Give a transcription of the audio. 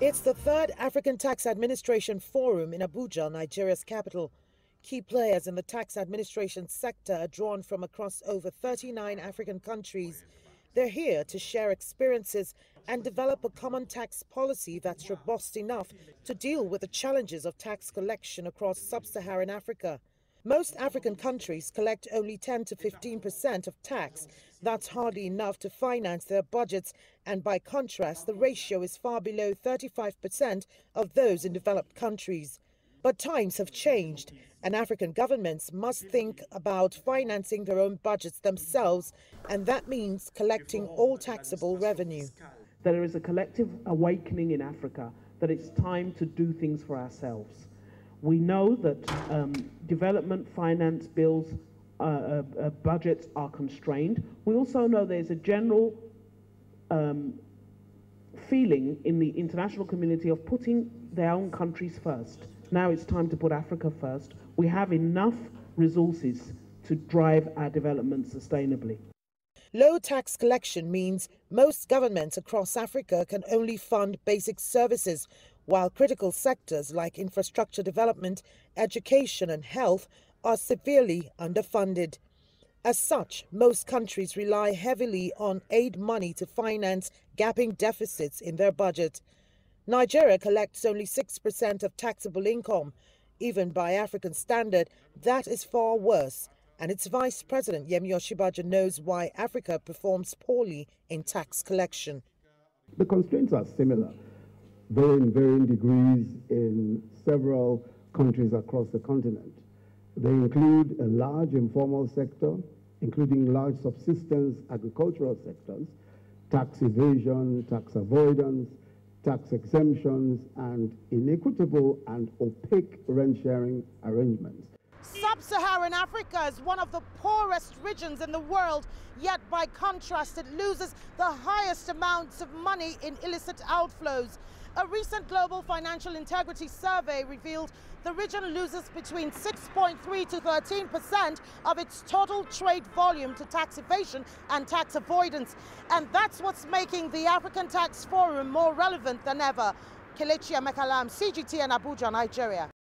It's the third African Tax Administration Forum in Abuja, Nigeria's capital. Key players in the tax administration sector are drawn from across over 39 African countries. They're here to share experiences and develop a common tax policy that's robust enough to deal with the challenges of tax collection across sub-Saharan Africa. Most African countries collect only 10 to 15% of tax. That's hardly enough to finance their budgets, and by contrast, the ratio is far below 35% of those in developed countries. But times have changed, and African governments must think about financing their own budgets themselves, and that means collecting all taxable revenue. There is a collective awakening in Africa that it's time to do things for ourselves. We know that development finance bills, budgets are constrained. We also know there's a general feeling in the international community of putting their own countries first. Now it's time to put Africa first. We have enough resources to drive our development sustainably. Low tax collection means most governments across Africa can only fund basic services, while critical sectors like infrastructure development, education and health are severely underfunded. As such, most countries rely heavily on aid money to finance gaping deficits in their budget. Nigeria collects only 6% of taxable income. Even by African standard, that is far worse. And its Vice President, Yemi Osinbajo, knows why Africa performs poorly in tax collection. The constraints are similar, though in varying degrees in several countries across the continent. They include a large informal sector, including large subsistence agricultural sectors, tax evasion, tax avoidance, tax exemptions, and inequitable and opaque rent-sharing arrangements. Sub-Saharan Africa is one of the poorest regions in the world, yet by contrast it loses the highest amounts of money in illicit outflows. A recent global financial integrity survey revealed the region loses between 6.3 to 13% of its total trade volume to tax evasion and tax avoidance. And that's what's making the African Tax Forum more relevant than ever. Kelechi, Emekalam, CGTN, Abuja, Nigeria.